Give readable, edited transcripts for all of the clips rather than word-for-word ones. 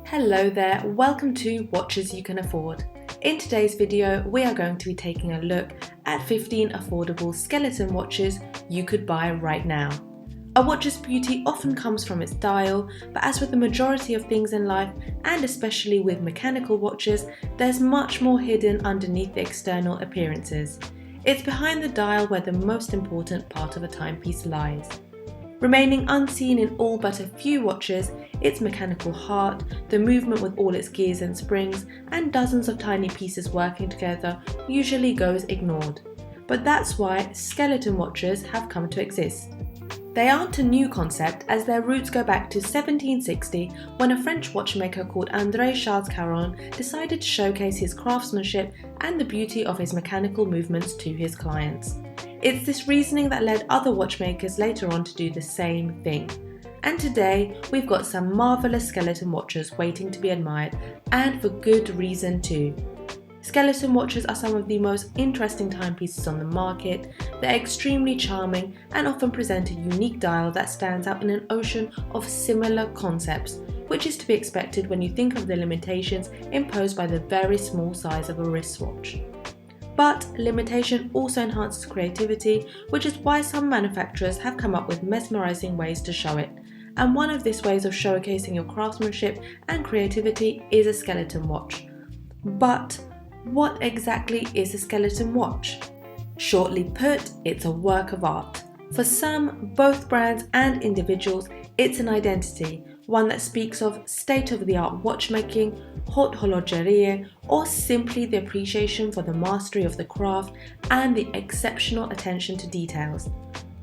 Hello there, welcome to Watches You Can Afford. In today's video, we are going to be taking a look at 15 affordable skeleton watches you could buy right now. A watch's beauty often comes from its dial, but as with the majority of things in life, and especially with mechanical watches, there's much more hidden underneath the external appearances. It's behind the dial where the most important part of a timepiece lies. Remaining unseen in all but a few watches, its mechanical heart, the movement with all its gears and springs, and dozens of tiny pieces working together usually goes ignored. But that's why skeleton watches have come to exist. They aren't a new concept, as their roots go back to 1760 when a French watchmaker called André Charles Caron decided to showcase his craftsmanship and the beauty of his mechanical movements to his clients. It's this reasoning that led other watchmakers later on to do the same thing. And today, we've got some marvellous skeleton watches waiting to be admired, and for good reason too. Skeleton watches are some of the most interesting timepieces on the market. They're extremely charming and often present a unique dial that stands out in an ocean of similar concepts, which is to be expected when you think of the limitations imposed by the very small size of a wristwatch. But limitation also enhances creativity, which is why some manufacturers have come up with mesmerizing ways to show it. And one of these ways of showcasing your craftsmanship and creativity is a skeleton watch. But what exactly is a skeleton watch? Shortly put, it's a work of art. For some, both brands and individuals, it's an identity, one that speaks of state-of-the-art watchmaking, haute horlogerie, or simply the appreciation for the mastery of the craft and the exceptional attention to details.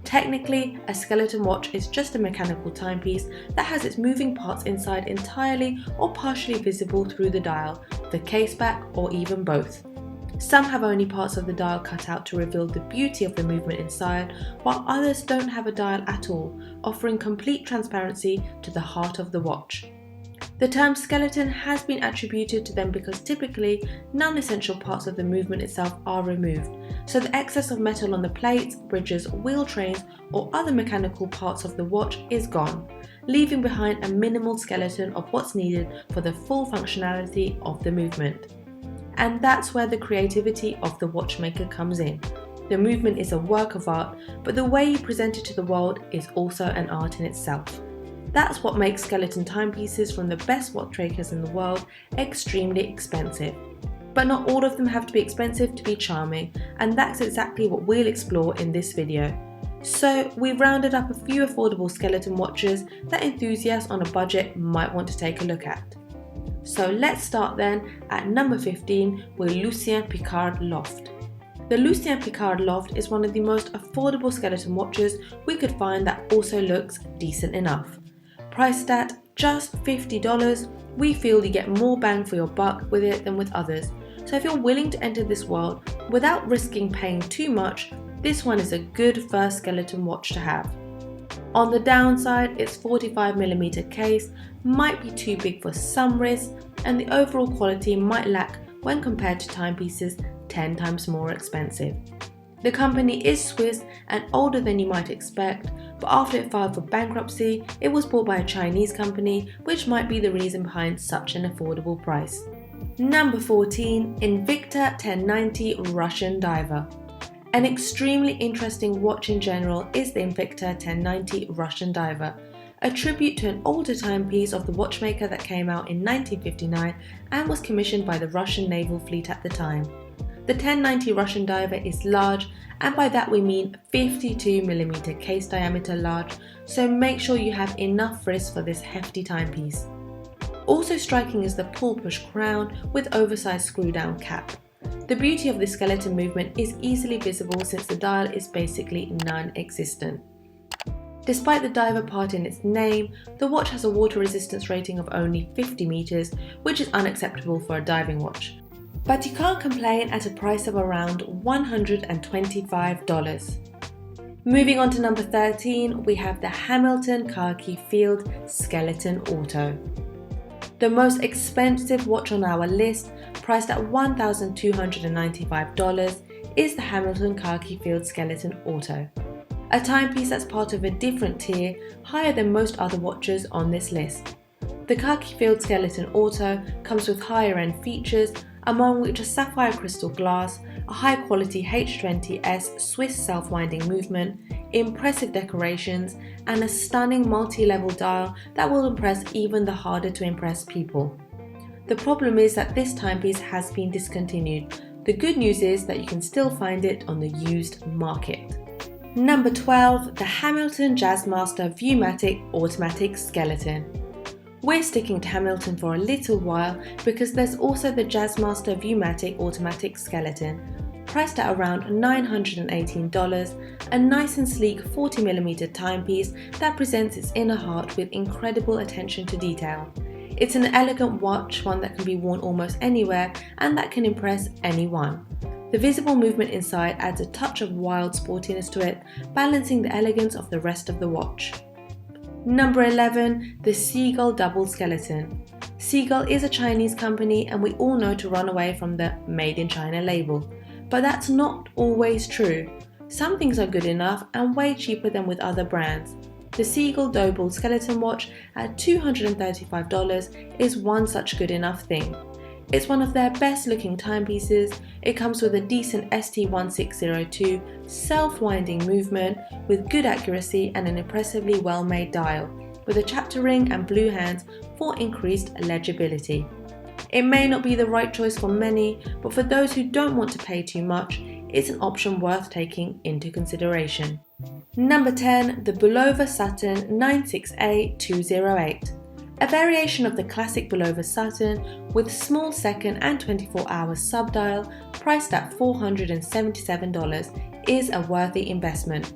Technically, a skeleton watch is just a mechanical timepiece that has its moving parts inside entirely or partially visible through the dial, the caseback, or even both. Some have only parts of the dial cut out to reveal the beauty of the movement inside, while others don't have a dial at all, offering complete transparency to the heart of the watch. The term skeleton has been attributed to them because typically non-essential parts of the movement itself are removed, so the excess of metal on the plates, bridges, wheel trains, or other mechanical parts of the watch is gone, leaving behind a minimal skeleton of what's needed for the full functionality of the movement. And that's where the creativity of the watchmaker comes in. The movement is a work of art, but the way you present it to the world is also an art in itself. That's what makes skeleton timepieces from the best watchmakers in the world extremely expensive. But not all of them have to be expensive to be charming, and that's exactly what we'll explore in this video. So we've rounded up a few affordable skeleton watches that enthusiasts on a budget might want to take a look at. So let's start then at number 15 with Lucien Piccard Loft. The Lucien Piccard Loft is one of the most affordable skeleton watches we could find that also looks decent enough. Priced at just $50, we feel you get more bang for your buck with it than with others. So if you're willing to enter this world without risking paying too much, this one is a good first skeleton watch to have. On the downside, its 45mm case might be too big for some wrists, and the overall quality might lack when compared to timepieces 10 times more expensive. The company is Swiss and older than you might expect, but after it filed for bankruptcy, it was bought by a Chinese company, which might be the reason behind such an affordable price. Number 14, Invicta 1090 Russian Diver. An extremely interesting watch in general is the Invicta 1090 Russian Diver, a tribute to an older timepiece of the watchmaker that came out in 1959 and was commissioned by the Russian naval fleet at the time. The 1090 Russian Diver is large, and by that we mean 52mm case diameter large, so make sure you have enough wrist for this hefty timepiece. Also striking is the pull-push crown with oversized screw-down cap. The beauty of the skeleton movement is easily visible since the dial is basically non-existent. Despite the diver part in its name, the watch has a water resistance rating of only 50 meters, which is unacceptable for a diving watch. But you can't complain at a price of around $125. Moving on to number 13, we have the Hamilton Khaki Field Skeleton Auto. The most expensive watch on our list, priced at $1,295, is the Hamilton Khaki Field Skeleton Auto. A timepiece that's part of a different tier, higher than most other watches on this list. The Khaki Field Skeleton Auto comes with higher end features, among which are sapphire crystal glass, a high quality H20S Swiss self-winding movement, impressive decorations, and a stunning multi-level dial that will impress even the harder to impress people. The problem is that this timepiece has been discontinued. The good news is that you can still find it on the used market. Number 12, the Hamilton Jazzmaster Viewmatic Automatic Skeleton. We're sticking to Hamilton for a little while because there's also the Jazzmaster Viewmatic Automatic Skeleton, priced at around $918, a nice and sleek 40mm timepiece that presents its inner heart with incredible attention to detail. It's an elegant watch, one that can be worn almost anywhere and that can impress anyone. The visible movement inside adds a touch of wild sportiness to it, balancing the elegance of the rest of the watch. Number 11, the Seagull Double Skeleton. Seagull is a Chinese company and we all know to run away from the Made in China label. But that's not always true. Some things are good enough and way cheaper than with other brands. The Seagull Double Skeleton watch at $235 is one such good enough thing. It's one of their best looking timepieces. It comes with a decent ST1602 self-winding movement with good accuracy and an impressively well made dial, with a chapter ring and blue hands for increased legibility. It may not be the right choice for many, but for those who don't want to pay too much, it's an option worth taking into consideration. Number 10, the Bulova Saturn 96A208. A variation of the classic Bulova Saturn with small second and 24-hour subdial priced at $477 is a worthy investment.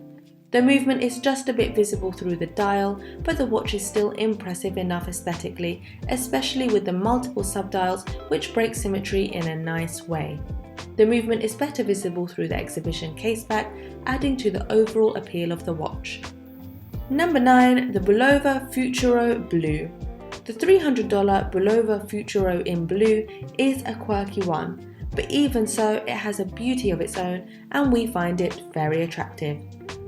The movement is just a bit visible through the dial, but the watch is still impressive enough aesthetically, especially with the multiple subdials which break symmetry in a nice way. The movement is better visible through the exhibition caseback, adding to the overall appeal of the watch. Number 9, the Bulova Futuro Blue. The $300 Bulova Futuro in blue is a quirky one, but even so it has a beauty of its own and we find it very attractive.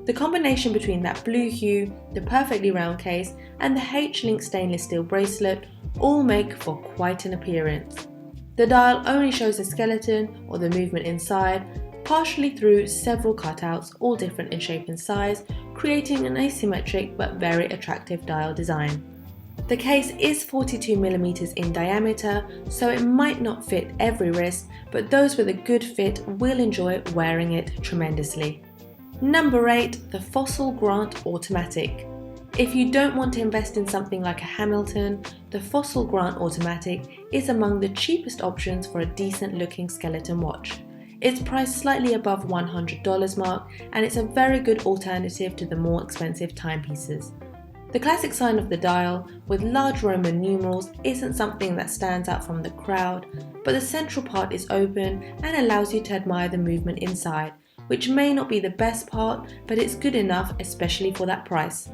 The combination between that blue hue, the perfectly round case and the H-link stainless steel bracelet all make for quite an appearance. The dial only shows the skeleton or the movement inside, partially through several cutouts, all different in shape and size, creating an asymmetric but very attractive dial design. The case is 42mm in diameter, so it might not fit every wrist, but those with a good fit will enjoy wearing it tremendously. Number 8, the Fossil Grant Automatic. If you don't want to invest in something like a Hamilton, the Fossil Grant Automatic is among the cheapest options for a decent looking skeleton watch. It's priced slightly above $100 mark and it's a very good alternative to the more expensive timepieces. The classic sign of the dial, with large Roman numerals, isn't something that stands out from the crowd, but the central part is open and allows you to admire the movement inside, which may not be the best part, but it's good enough, especially for that price.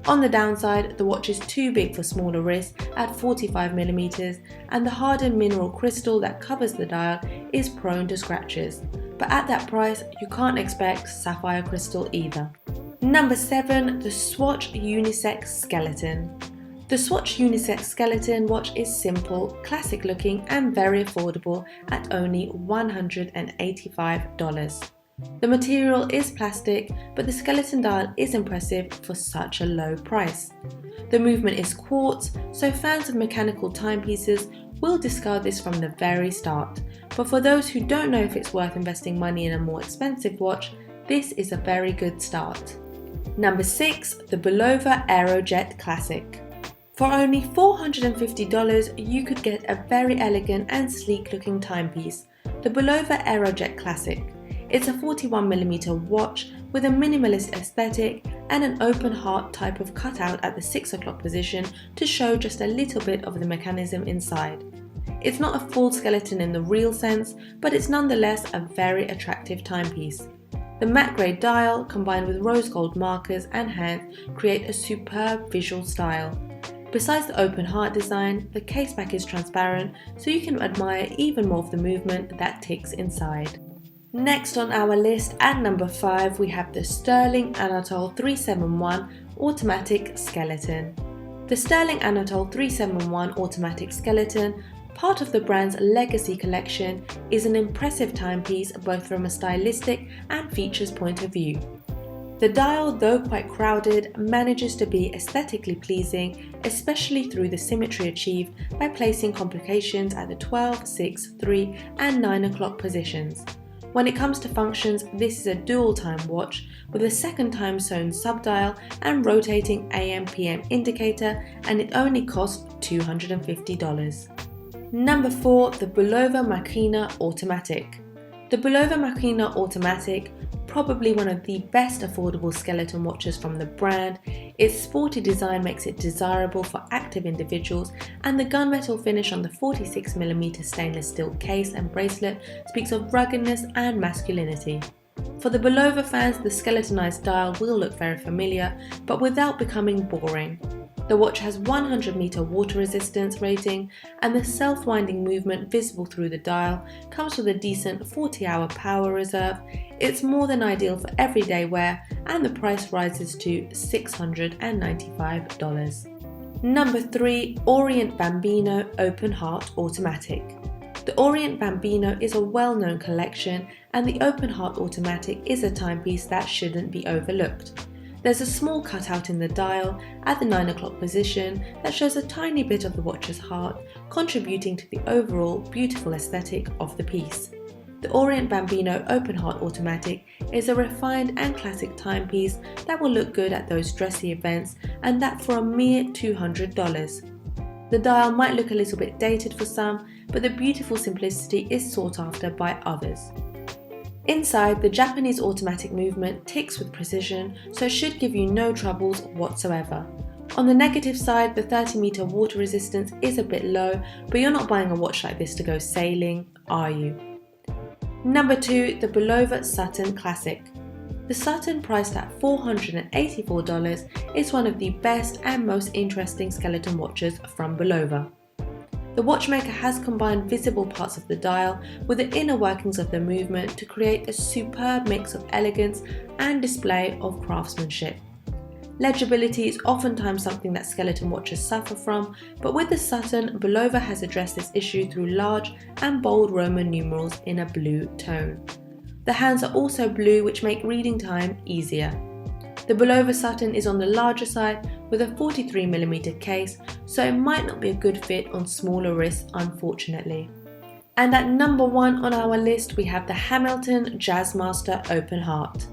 On the downside, the watch is too big for smaller wrists at 45mm, and the hardened mineral crystal that covers the dial is prone to scratches. But at that price, you can't expect sapphire crystal either. Number 7, the Swatch Unisex Skeleton. The Swatch Unisex Skeleton watch is simple, classic looking and very affordable at only $185. The material is plastic, but the skeleton dial is impressive for such a low price. The movement is quartz, so fans of mechanical timepieces will discard this from the very start. But for those who don't know if it's worth investing money in a more expensive watch, this is a very good start. Number 6, the Bulova Aerojet Classic. For only $450, you could get a very elegant and sleek looking timepiece, the Bulova Aerojet Classic. It's a 41mm watch with a minimalist aesthetic and an open heart type of cutout at the 6 o'clock position to show just a little bit of the mechanism inside. It's not a full skeleton in the real sense, but it's nonetheless a very attractive timepiece. The matte grey dial combined with rose gold markers and hands create a superb visual style. Besides the open heart design, the caseback is transparent so you can admire even more of the movement that ticks inside. Next on our list at number 5 we have the Stuhrling Anatol 371 Automatic Skeleton. The Stuhrling Anatol 371 automatic skeleton, part of the brand's legacy collection, is an impressive timepiece both from a stylistic and features point of view. The dial, though quite crowded, manages to be aesthetically pleasing, especially through the symmetry achieved by placing complications at the 12, 6, 3 and 9 o'clock positions. When it comes to functions, this is a dual time watch with a second time zone subdial and rotating AM/PM indicator, and it only costs $250. Number 4. The Bulova Maquina Automatic. The Bulova Maquina Automatic, probably one of the best affordable skeleton watches from the brand. Its sporty design makes it desirable for active individuals, and the gunmetal finish on the 46mm stainless steel case and bracelet speaks of ruggedness and masculinity. For the Bulova fans, the skeletonized dial will look very familiar, but without becoming boring. The watch has 100-meter water resistance rating, and the self-winding movement visible through the dial comes with a decent 40-hour power reserve. It's more than ideal for everyday wear, and the price rises to $695. Number 3. Orient Bambino Open Heart Automatic. The Orient Bambino is a well-known collection, and the Open Heart Automatic is a timepiece that shouldn't be overlooked. There's a small cutout in the dial at the 9 o'clock position that shows a tiny bit of the watch's heart, contributing to the overall beautiful aesthetic of the piece. The Orient Bambino Open Heart Automatic is a refined and classic timepiece that will look good at those dressy events, and that for a mere $200. The dial might look a little bit dated for some, but the beautiful simplicity is sought after by others. Inside, the Japanese automatic movement ticks with precision, so should give you no troubles whatsoever. On the negative side, the 30-meter water resistance is a bit low, but you're not buying a watch like this to go sailing, are you? Number 2. The Bulova Sutton Classic. The Saturn, priced at $484, is one of the best and most interesting skeleton watches from Bulova. The watchmaker has combined visible parts of the dial with the inner workings of the movement to create a superb mix of elegance and display of craftsmanship. Legibility is oftentimes something that skeleton watches suffer from, but with the Saturn, Bulova has addressed this issue through large and bold Roman numerals in a blue tone. The hands are also blue, which make reading time easier. The Bulova Sutton is on the larger side with a 43mm case, so it might not be a good fit on smaller wrists, unfortunately. And at number 1 on our list, we have the Hamilton Jazzmaster Open Heart.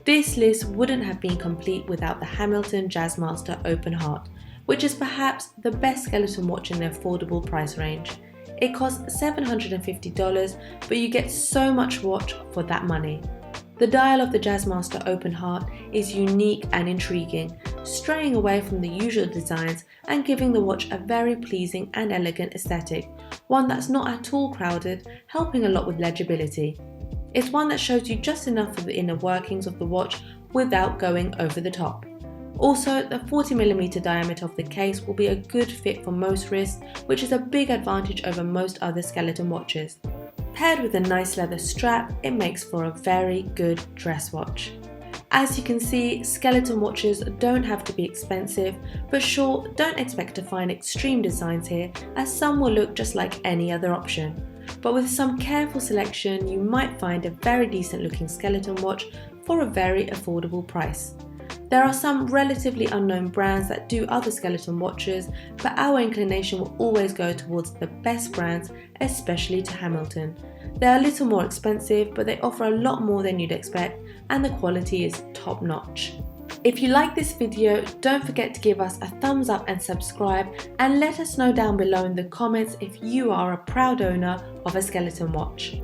This list wouldn't have been complete without the Hamilton Jazzmaster Open Heart, which is perhaps the best skeleton watch in the affordable price range. It costs $750, but you get so much watch for that money. The dial of the Jazzmaster Open Heart is unique and intriguing, straying away from the usual designs and giving the watch a very pleasing and elegant aesthetic, one that's not at all crowded, helping a lot with legibility. It's one that shows you just enough of the inner workings of the watch without going over the top. Also, the 40mm diameter of the case will be a good fit for most wrists, which is a big advantage over most other skeleton watches. Paired with a nice leather strap, it makes for a very good dress watch. As you can see, skeleton watches don't have to be expensive, but sure, don't expect to find extreme designs here, as some will look just like any other option. But with some careful selection, you might find a very decent looking skeleton watch for a very affordable price. There are some relatively unknown brands that do other skeleton watches, but our inclination will always go towards the best brands, especially to Hamilton. They're a little more expensive, but they offer a lot more than you'd expect, and the quality is top notch. If you like this video, don't forget to give us a thumbs up and subscribe, and let us know down below in the comments if you are a proud owner of a skeleton watch.